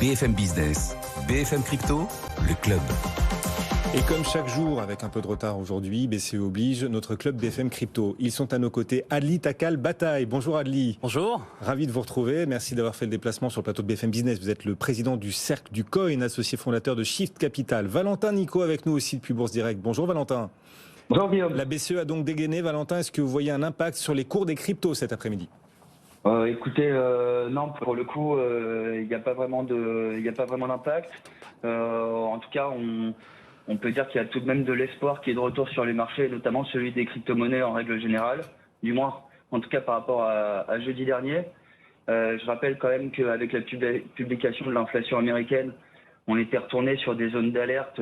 BFM Business, BFM Crypto, le club. Et comme chaque jour, avec un peu de retard aujourd'hui, BCE oblige, notre club BFM Crypto. Ils sont à nos côtés. Adli Takal Bataille. Bonjour Adli. Bonjour. Ravi de vous retrouver. Merci d'avoir fait le déplacement sur le plateau de BFM Business. Vous êtes le président du Cercle du Coin, associé fondateur de Shift Capital. Valentin Nico avec nous aussi depuis Bourse Direct. Bonjour Valentin. Bonjour Guillaume. La BCE a donc dégainé. Valentin, est-ce que vous voyez un impact sur les cours des cryptos cet après-midi ? Écoutez, non, pour le coup, il n'y a pas vraiment d'impact. En tout cas, on peut dire qu'il y a tout de même de l'espoir qui est de retour sur les marchés, notamment celui des crypto-monnaies en règle générale, du moins en tout cas par rapport à jeudi dernier. Je rappelle quand même qu'avec la publication de l'inflation américaine, on était retourné sur des zones d'alerte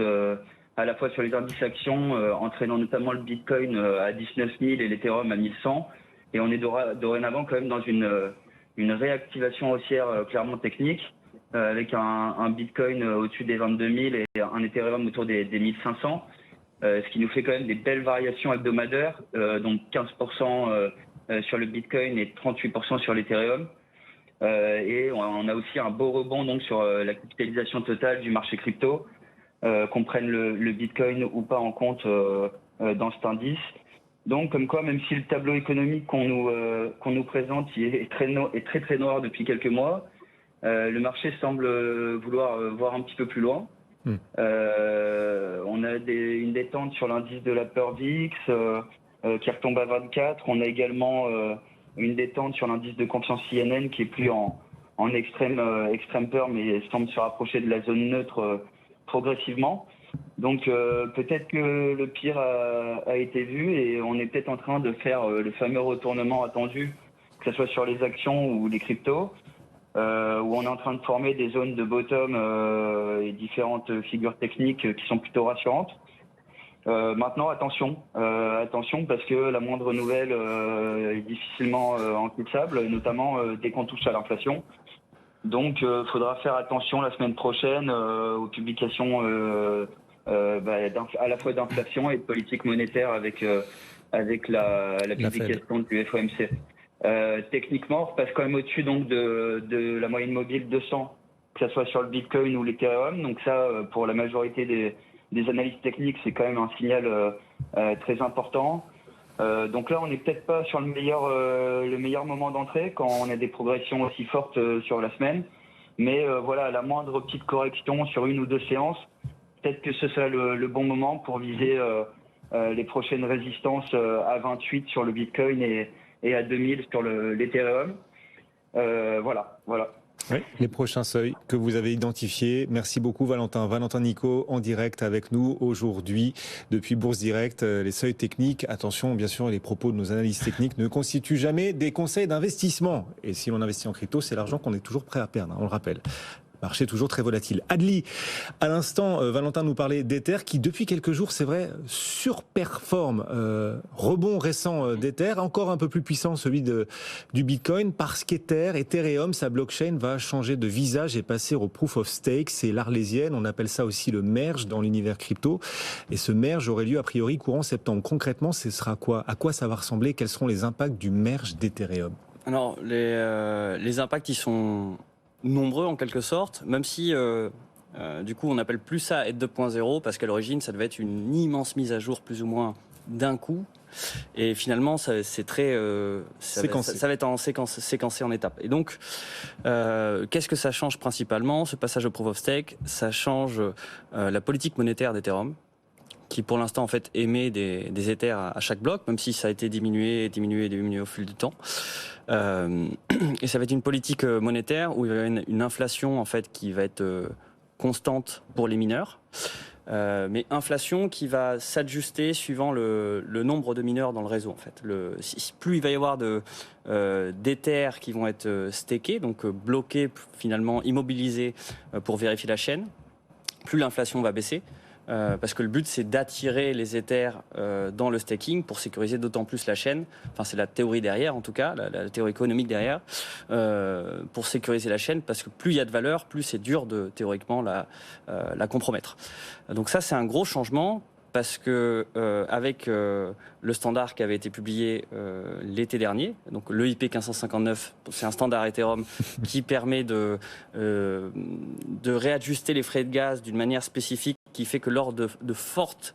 à la fois sur les indices actions, entraînant notamment le Bitcoin à 19 000 et l'Ethereum à 1100. Et on est dorénavant quand même dans une réactivation haussière clairement technique, avec un Bitcoin au-dessus des 22 000 et un Ethereum autour des 1500, ce qui nous fait quand même des belles variations hebdomadaires, donc 15% sur le Bitcoin et 38% sur l'Ethereum. Et on a aussi un beau rebond donc sur la capitalisation totale du marché crypto, qu'on prenne le Bitcoin ou pas en compte dans cet indice. Donc, comme quoi, même si le tableau économique qu'on nous présente est très noir depuis quelques mois, le marché semble vouloir voir un petit peu plus loin. On a une détente sur l'indice de la peur VIX qui retombe à 24. On a également une détente sur l'indice de confiance CNN qui est plus en extrême peur, mais semble se rapprocher de la zone neutre progressivement. Donc peut-être que le pire a été vu et on est peut-être en train de faire le fameux retournement attendu, que ce soit sur les actions ou les cryptos, où on est en train de former des zones de bottom et différentes figures techniques qui sont plutôt rassurantes. Maintenant, attention parce que la moindre nouvelle est difficilement encaissable, notamment dès qu'on touche à l'inflation. Donc, faudra faire attention la semaine prochaine aux publications à la fois d'inflation et de politique monétaire avec la publication du FOMC. Techniquement, on repasse quand même au-dessus donc de la moyenne mobile 200, que ce soit sur le Bitcoin ou l'Ethereum. Donc ça, pour la majorité des analystes techniques, c'est quand même un signal très important. Donc là, on n'est peut-être pas sur le meilleur moment d'entrée quand on a des progressions aussi fortes sur la semaine. Mais voilà, la moindre petite correction sur une ou deux séances, peut-être que ce sera le bon moment pour viser les prochaines résistances à 28 sur le Bitcoin et à 2000 sur l'Ethereum. Voilà. Oui, les prochains seuils que vous avez identifiés. Merci beaucoup Valentin. Valentin Nico en direct avec nous aujourd'hui depuis Bourse Direct. Les seuils techniques, attention bien sûr, les propos de nos analystes techniques ne constituent jamais des conseils d'investissement. Et si l'on investit en crypto, c'est l'argent qu'on est toujours prêt à perdre, on le rappelle. Marché toujours très volatile. Adli, à l'instant, Valentin nous parlait d'Ether qui, depuis quelques jours, c'est vrai, surperforme. Rebond récent d'Ether, encore un peu plus puissant celui du Bitcoin, parce qu'Ethereum, sa blockchain, va changer de visage et passer au Proof of Stake. C'est l'Arlésienne, on appelle ça aussi le merge dans l'univers crypto. Et ce merge aurait lieu a priori courant septembre. Concrètement, ce sera quoi ? À quoi ça va ressembler ? Quels seront les impacts du merge d'Ethereum ? Alors, les impacts, ils sont nombreux en quelque sorte, même si du coup on appelle plus ça ETH 2.0 parce qu'à l'origine ça devait être une immense mise à jour plus ou moins d'un coup et finalement c'est très ça va être séquencé en étapes. Et donc qu'est-ce que ça change principalement, ce passage au Proof of Stake? Ça change la politique monétaire d'Ethereum qui pour l'instant en fait émet des Ethers à chaque bloc, même si ça a été diminué au fil du temps. Et ça va être une politique monétaire où il y a une inflation en fait qui va être constante pour les mineurs, mais inflation qui va s'ajuster suivant le nombre de mineurs dans le réseau en fait. Plus il va y avoir d'Ethers qui vont être stakés, donc bloqués finalement, immobilisés pour vérifier la chaîne, plus l'inflation va baisser. Parce que le but c'est d'attirer les Ethers dans le staking pour sécuriser d'autant plus la chaîne. Enfin c'est la théorie derrière en tout cas, la théorie économique derrière, pour sécuriser la chaîne parce que plus il y a de valeur, plus c'est dur de théoriquement la compromettre. Donc ça c'est un gros changement. parce que avec le standard qui avait été publié l'été dernier, donc le IP 1559, c'est un standard Ethereum qui permet de réajuster les frais de gaz d'une manière spécifique, qui fait que lors de fortes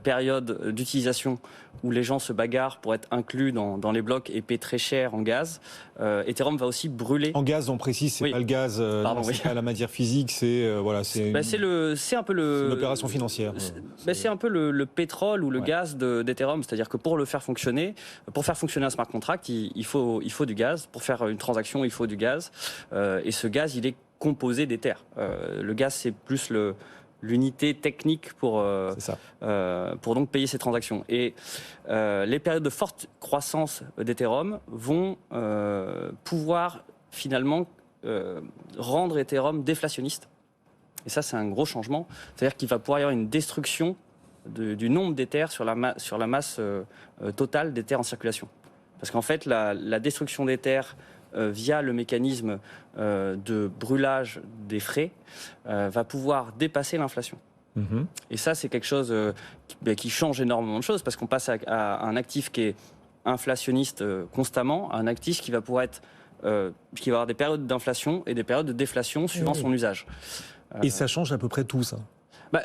périodes d'utilisation où les gens se bagarrent pour être inclus dans les blocs et paient très cher en gaz, Ethereum va aussi brûler. En gaz, on précise, c'est pas le gaz, c'est pas la matière physique, c'est c'est un peu une opération financière. C'est un peu le pétrole ou le gaz d'Ethereum, c'est-à-dire que pour faire fonctionner un smart contract, il faut du gaz. Pour faire une transaction, il faut du gaz, et ce gaz, il est composé d'Ether. Le gaz, c'est plus l'unité technique pour donc payer ces transactions. Et les périodes de forte croissance d'Ethereum vont pouvoir finalement rendre Ethereum déflationniste. Et ça, c'est un gros changement. C'est-à-dire qu'il va pouvoir y avoir une destruction du nombre d'Ether sur la masse totale d'Ether en circulation. Parce qu'en fait, la destruction d'Ether via le mécanisme de brûlage des frais, va pouvoir dépasser l'inflation. Et ça, c'est quelque chose qui change énormément de choses, parce qu'on passe à un actif qui est inflationniste constamment, à un actif qui va pouvoir être, qui va avoir des périodes d'inflation et des périodes de déflation suivant son usage. Et ça change à peu près tout, ça.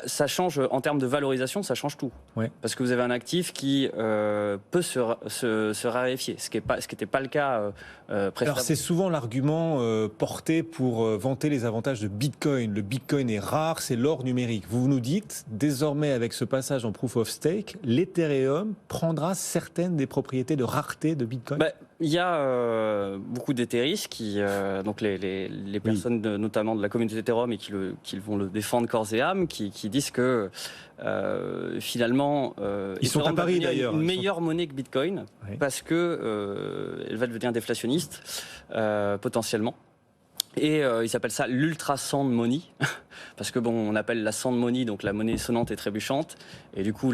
Ça change, en termes de valorisation, ça change tout. Ouais. Parce que vous avez un actif qui peut se raréfier, ce qui n'était pas le cas précédemment. Alors c'est souvent l'argument porté pour vanter les avantages de Bitcoin. Le Bitcoin est rare, c'est l'or numérique. Vous nous dites, désormais avec ce passage en Proof of Stake, l'Ethereum prendra certaines des propriétés de rareté de Bitcoin. Il y a beaucoup d'Etheristes donc les personnes notamment de la communauté Ethereum et qui vont le défendre corps et âme, qui disent que finalement ils sont à Paris d'ailleurs, une meilleure monnaie que Bitcoin, parce que elle va devenir déflationniste potentiellement. Et ils appellent ça l'ultra sand money, parce que on appelle la sand money donc la monnaie sonnante et trébuchante, et du coup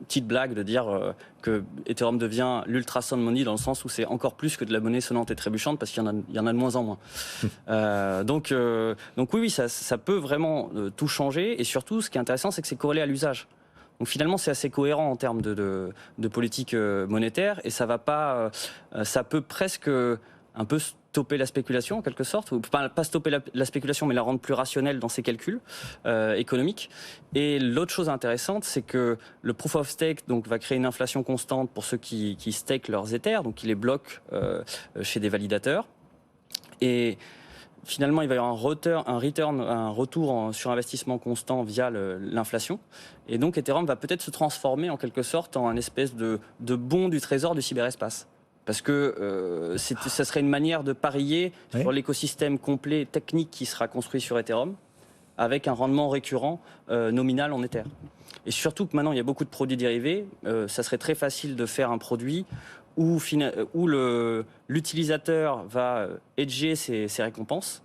petite blague de dire que Ethereum devient l'ultra sand money dans le sens où c'est encore plus que de la monnaie sonnante et trébuchante, parce qu'il y en a de moins en moins. Donc oui, ça peut vraiment tout changer, et surtout ce qui est intéressant, c'est que c'est corrélé à l'usage. Donc finalement, c'est assez cohérent en termes de politique monétaire, et ça peut presque un peu stopper la spéculation en quelque sorte, ou pas stopper la spéculation, mais la rendre plus rationnelle dans ses calculs économiques. Et l'autre chose intéressante, c'est que le proof of stake donc va créer une inflation constante pour ceux qui stake leurs Ethers, donc qui les bloquent chez des validateurs. Et finalement, il va y avoir un retour sur investissement constant via l'inflation. Et donc Ethereum va peut-être se transformer en quelque sorte en un espèce de bon du trésor du cyberespace. Parce que ça serait une manière de parier sur l'écosystème complet technique qui sera construit sur Ethereum, avec un rendement récurrent nominal en Ether. Et surtout que maintenant, il y a beaucoup de produits dérivés. Ça serait très facile de faire un produit où l'utilisateur va hedger ses récompenses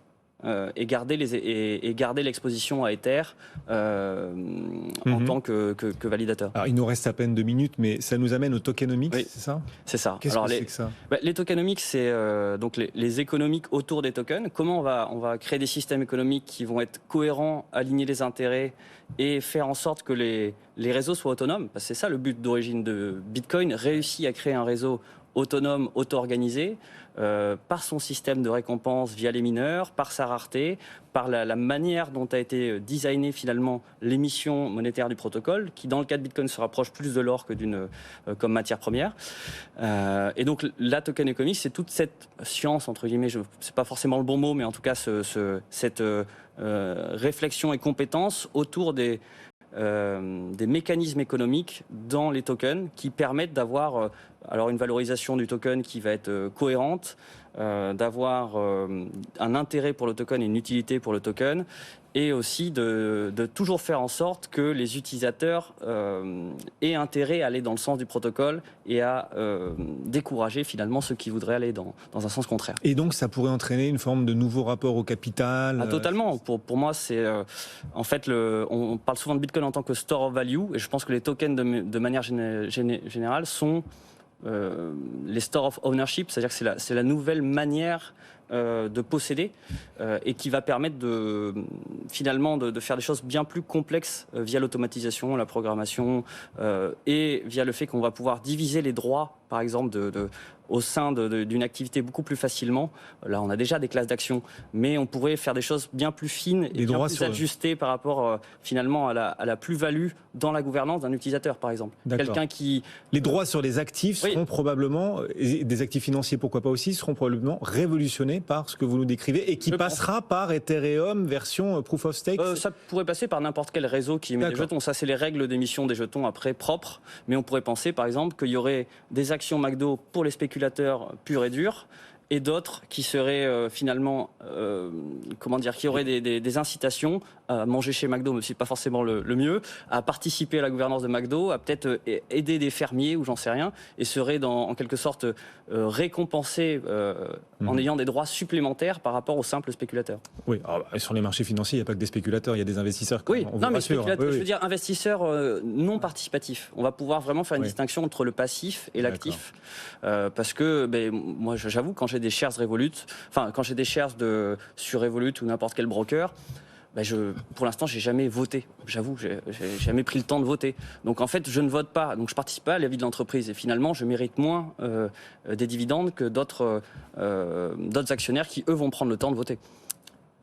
et garder l'exposition à Ether en tant que validateur. Alors, il nous reste à peine 2 minutes, mais ça nous amène au tokenomics, c'est ça ? C'est ça. Qu'est-ce que c'est que ça ? Les tokenomics, c'est donc les économiques autour des tokens. Comment on va créer des systèmes économiques qui vont être cohérents, aligner les intérêts et faire en sorte que les réseaux soient autonomes. Parce que c'est ça le but d'origine de Bitcoin, réussir à créer un réseau autonome, auto-organisé, par son système de récompense via les mineurs, par sa rareté, par la manière dont a été designée finalement l'émission monétaire du protocole, qui dans le cas de Bitcoin se rapproche plus de l'or que comme matière première. Et donc la token economy, c'est toute cette science, entre guillemets, c'est pas forcément le bon mot, mais en tout cas cette réflexion et compétence autour des mécanismes économiques dans les tokens qui permettent d'avoir alors une valorisation du token qui va être cohérente, d'avoir un intérêt pour le token et une utilité pour le token, et aussi de toujours faire en sorte que les utilisateurs aient intérêt à aller dans le sens du protocole et à décourager finalement ceux qui voudraient aller dans un sens contraire. Et donc ça pourrait entraîner une forme de nouveau rapport au capital Totalement. Pour moi, c'est en fait, on parle souvent de Bitcoin en tant que store of value, et je pense que les tokens de manière générale sont les store of ownership, c'est-à-dire que c'est la nouvelle manière de posséder et qui va permettre finalement de faire des choses bien plus complexes via l'automatisation, la programmation et via le fait qu'on va pouvoir diviser les droits, par exemple, au sein d'une activité beaucoup plus facilement. Là, on a déjà des classes d'action, mais on pourrait faire des choses bien plus fines et bien plus ajustées par rapport finalement à la plus-value dans la gouvernance d'un utilisateur, par exemple. Quelqu'un qui... Les droits sur les actifs seront probablement, des actifs financiers pourquoi pas aussi, seront probablement révolutionnés par ce que vous nous décrivez et qui passera par Ethereum version Proof of Stake. Ça pourrait passer par n'importe quel réseau qui émet des jetons. Ça, c'est les règles d'émission des jetons après propres. Mais on pourrait penser, par exemple, qu'il y aurait des actions McDo pour les spéculateurs purs et durs, et d'autres qui seraient finalement, qui auraient des incitations à manger chez McDo, mais c'est pas forcément le mieux, à participer à la gouvernance de McDo, à peut-être aider des fermiers ou j'en sais rien, et seraient en quelque sorte récompensés en ayant des droits supplémentaires par rapport aux simples spéculateurs. Oui, et sur les marchés financiers, il n'y a pas que des spéculateurs, il y a des investisseurs. Oui, non, mais spéculateurs, je veux dire investisseurs non participatifs. On va pouvoir vraiment faire une distinction entre le passif et l'actif, parce que moi, j'avoue, quand j'ai des shares Revolut, quand j'ai des shares sur Revolut ou n'importe quel broker, pour l'instant, j'ai jamais voté. J'avoue, j'ai jamais pris le temps de voter. Donc en fait, je ne vote pas. Donc je participe pas à la vie de l'entreprise. Et finalement, je mérite moins des dividendes que d'autres actionnaires qui, eux, vont prendre le temps de voter.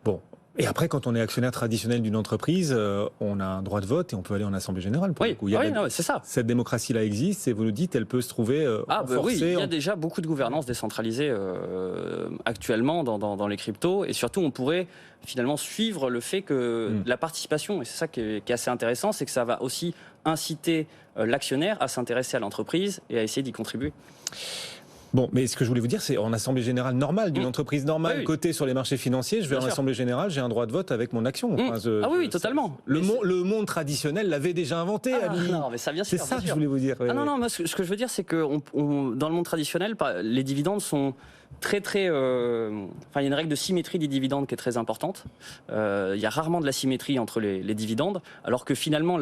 Bon. Et après, quand on est actionnaire traditionnel d'une entreprise, on a un droit de vote et on peut aller en assemblée générale. Pour le coup. C'est ça. Cette démocratie-là existe et vous nous dites, elle peut se trouver renforcée. Oui, il y a déjà beaucoup de gouvernance décentralisée actuellement dans les cryptos. Et surtout, on pourrait finalement suivre le fait que la participation, et c'est ça qui est assez intéressant, c'est que ça va aussi inciter l'actionnaire à s'intéresser à l'entreprise et à essayer d'y contribuer. Bon, mais ce que je voulais vous dire, c'est en assemblée générale normale, d'une entreprise normale, cotée sur les marchés financiers, je vais en assemblée générale, j'ai un droit de vote avec mon action. Oui, totalement. Le monde traditionnel l'avait déjà inventé, Ali. Non, mais ça, bien sûr. C'est ça que je voulais vous dire. Non, moi, ce que je veux dire, c'est que dans le monde traditionnel, les dividendes sont très... il y a une règle de symétrie des dividendes qui est très importante. Il y a rarement de la symétrie entre les dividendes, alors que finalement,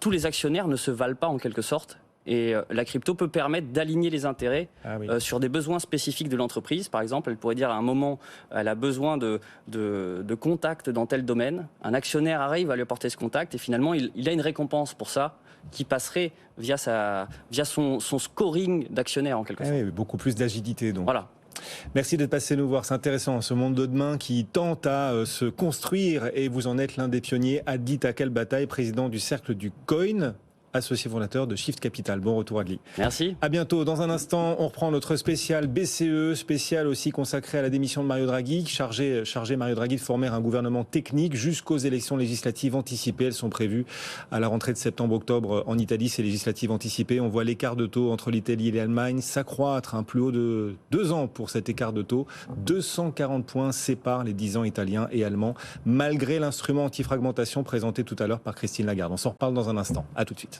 tous les actionnaires ne se valent pas en quelque sorte. Et la crypto peut permettre d'aligner les intérêts sur des besoins spécifiques de l'entreprise. Par exemple, elle pourrait dire à un moment, elle a besoin de contacts dans tel domaine. Un actionnaire arrive à lui apporter ce contact et finalement, il a une récompense pour ça qui passerait via son scoring d'actionnaire en quelque sorte. Oui, beaucoup plus d'agilité donc. Voilà. Merci d'être passé nous voir, c'est intéressant ce monde de demain qui tente à se construire et vous en êtes l'un des pionniers. Adli Takel-Bataille, président du Cercle du Coin, associé fondateur de Shift Capital. Bon retour Adli. Merci. À bientôt. Dans un instant, on reprend notre spécial BCE, spécial aussi consacré à la démission de Mario Draghi, chargé Mario Draghi de former un gouvernement technique jusqu'aux élections législatives anticipées. Elles sont prévues à la rentrée de septembre-octobre en Italie. Ces législatives anticipées, on voit l'écart de taux entre l'Italie et l'Allemagne s'accroître, un plus haut de 2 ans pour cet écart de taux. 240 points séparent les 10 ans italiens et allemands, malgré l'instrument anti-fragmentation présenté tout à l'heure par Christine Lagarde. On s'en reparle dans un instant. À tout de suite.